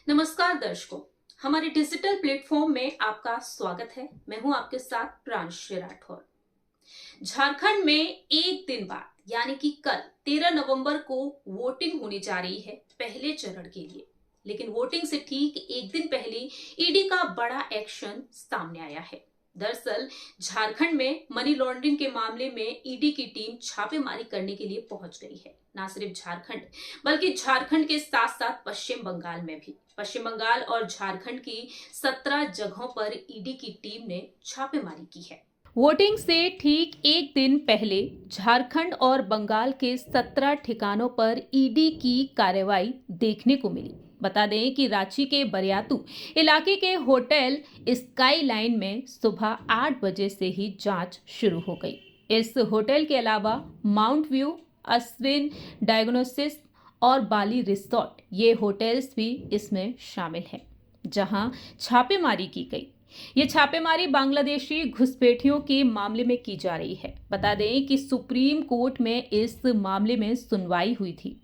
नमस्कार दर्शकों, हमारे डिजिटल प्लेटफॉर्म में आपका स्वागत है। मैं हूं आपके साथ प्रांशु राठौर। झारखंड में एक दिन बाद यानी कि कल 13 नवंबर को वोटिंग होने जा रही है पहले चरण के लिए। लेकिन वोटिंग से ठीक एक दिन पहले ईडी का बड़ा एक्शन सामने आया है। दरअसल झारखंड में मनी लॉन्ड्रिंग के मामले में ईडी की टीम छापेमारी करने के लिए पहुंच गई है। न सिर्फ झारखंड बल्कि झारखंड के साथ साथ पश्चिम बंगाल में भी। पश्चिम बंगाल और झारखंड की 17 जगहों पर ईडी की टीम ने छापेमारी की है। वोटिंग से ठीक एक दिन पहले झारखंड और बंगाल के 17 ठिकानों पर ईडी की कार्रवाई देखने को मिली। बता दें कि रांची के बरियातू इलाके के होटल स्काई लाइन में सुबह 8 बजे से ही जांच शुरू हो गई। इस होटल के अलावा माउंट व्यू, अश्विन डायग्नोसिस और बाली रिसोर्ट ये होटल्स भी इसमें शामिल हैं, जहां छापेमारी की गई। ये छापेमारी बांग्लादेशी घुसपैठियों के मामले में की जा रही है। बता दें कि सुप्रीम कोर्ट में इस मामले में सुनवाई हुई थी।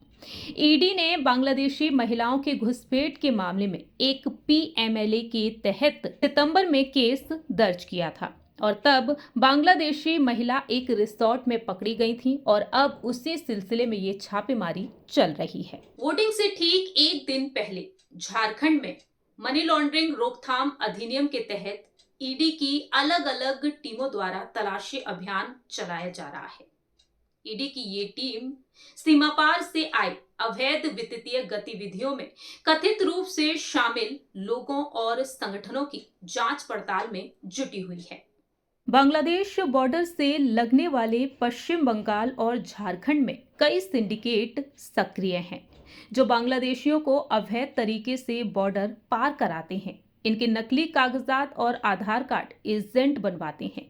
ईडी ने बांग्लादेशी महिलाओं के घुसपैठ के मामले में एक पीएमएलए के तहत सितंबर में केस दर्ज किया था और तब बांग्लादेशी महिला एक रिसोर्ट में पकड़ी गई थी और अब उसी सिलसिले में ये छापेमारी चल रही है। वोटिंग से ठीक एक दिन पहले झारखंड में मनी लॉन्ड्रिंग रोकथाम अधिनियम के तहत ईडी की अलग अलग टीमों द्वारा तलाशी अभियान चलाया जा रहा है। ईडी की ये टीम सीमापार से आए अवैध वित्तीय गतिविधियों में कथित रूप से शामिल लोगों और संगठनों की जांच पड़ताल में जुटी हुई है। बांग्लादेश बॉर्डर से लगने वाले पश्चिम बंगाल और झारखंड में कई सिंडिकेट सक्रिय हैं, जो बांग्लादेशियों को अवैध तरीके से बॉर्डर पार कराते हैं। इनके नकली कागजात और आधार कार्ड एजेंट बनवाते हैं,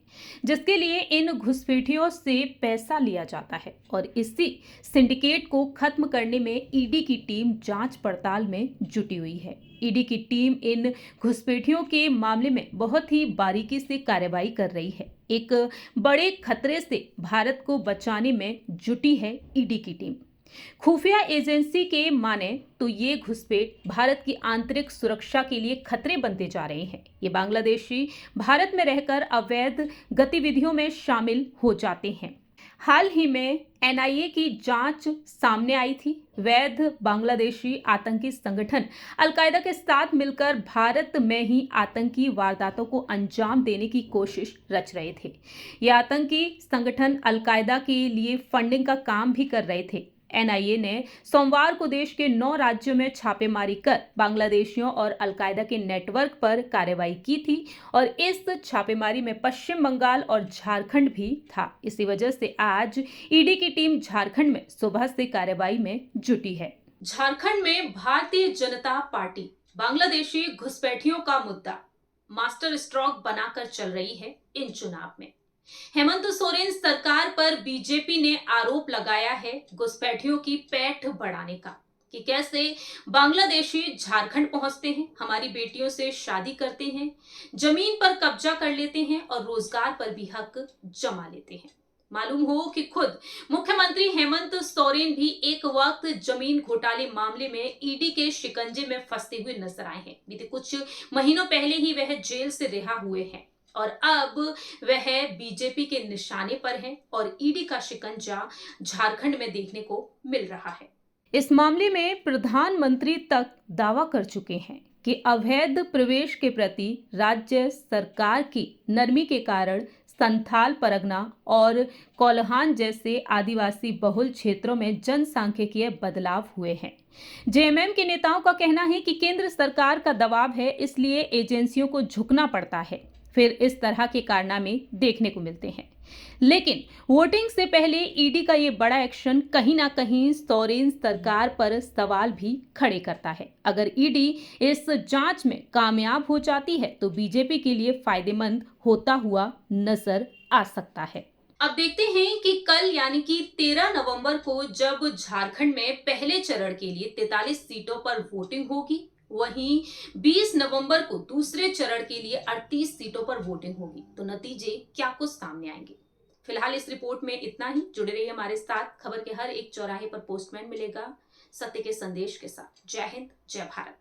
जिसके लिए इन घुसपैठियों से पैसा लिया जाता है और इसी सिंडिकेट को खत्म करने में ईडी की टीम जांच पड़ताल में जुटी हुई है। ईडी की टीम इन घुसपैठियों के मामले में बहुत ही बारीकी से कार्रवाई कर रही है। एक बड़े खतरे से भारत को बचाने में जुटी है ईडी की टीम। खुफिया एजेंसी के माने तो ये घुसपैठ भारत की आंतरिक सुरक्षा के लिए खतरे बनते जा रहे हैं। ये बांग्लादेशी भारत में रहकर अवैध गतिविधियों में शामिल हो जाते हैं। हाल ही में एनआईए की जांच सामने आई थी। वैध बांग्लादेशी आतंकी संगठन अलकायदा के साथ मिलकर भारत में ही आतंकी वारदातों को अंजाम देने की कोशिश रच रहे थे। ये आतंकी संगठन अलकायदा के लिए फंडिंग का काम भी कर रहे थे। एनआईए ने सोमवार को देश के 9 राज्यों में छापेमारी कर बांग्लादेशियों और अलकायदा के नेटवर्क पर कार्रवाई की थी और इस छापेमारी में पश्चिम बंगाल और झारखंड भी था। इसी वजह से आज ईडी की टीम झारखंड में सुबह से कार्रवाई में जुटी है। झारखंड में भारतीय जनता पार्टी बांग्लादेशी घुसपैठियों का मुद्दा मास्टर स्ट्रोक बनाकर चल रही है। इन चुनाव में हेमंत सोरेन सरकार पर बीजेपी ने आरोप लगाया है घुसपैठियों की पैठ बढ़ाने का, कि कैसे बांग्लादेशी झारखंड पहुंचते हैं, हमारी बेटियों से शादी करते हैं, जमीन पर कब्जा कर लेते हैं और रोजगार पर भी हक जमा लेते हैं। मालूम हो कि खुद मुख्यमंत्री हेमंत सोरेन भी एक वक्त जमीन घोटाले मामले में ईडी के शिकंजे में फंसते हुए नजर आए हैं। बीते कुछ महीनों पहले ही वह जेल से रिहा हुए हैं और अब वह बीजेपी के निशाने पर हैं और ईडी का शिकंजा झारखंड में देखने को मिल रहा है। इस मामले में प्रधानमंत्री तक दावा कर चुके हैं कि अवैध प्रवेश के प्रति राज्य सरकार की नरमी के कारण संथाल परगना और कोल्हान जैसे आदिवासी बहुल क्षेत्रों में जनसांख्यिकीय बदलाव हुए हैं। जेएमएम के नेताओं का कहना है कि केंद्र सरकार का दबाव है, इसलिए एजेंसियों को झुकना पड़ता है। फिर इस तरह के कारनामे देखने को मिलते हैं। लेकिन वोटिंग से पहले ईडी का ये बड़ा एक्शन कहीं ना कहीं सोरेन सरकार पर सवाल भी खड़े करता है। अगर ईडी इस जांच में कामयाब हो जाती है तो बीजेपी के लिए फायदेमंद होता हुआ नजर आ सकता है। अब देखते हैं कि कल यानी कि 13 नवंबर को जब झारखंड में पहले चरण के लिए 43 सीटों पर वोटिंग होगी, वहीं 20 नवंबर को दूसरे चरण के लिए 38 सीटों पर वोटिंग होगी, तो नतीजे क्या कुछ सामने आएंगे। फिलहाल इस रिपोर्ट में इतना ही। जुड़े रहिए हमारे साथ। खबर के हर एक चौराहे पर पोस्टमैन मिलेगा सत्य के संदेश के साथ। जय हिंद, जय भारत।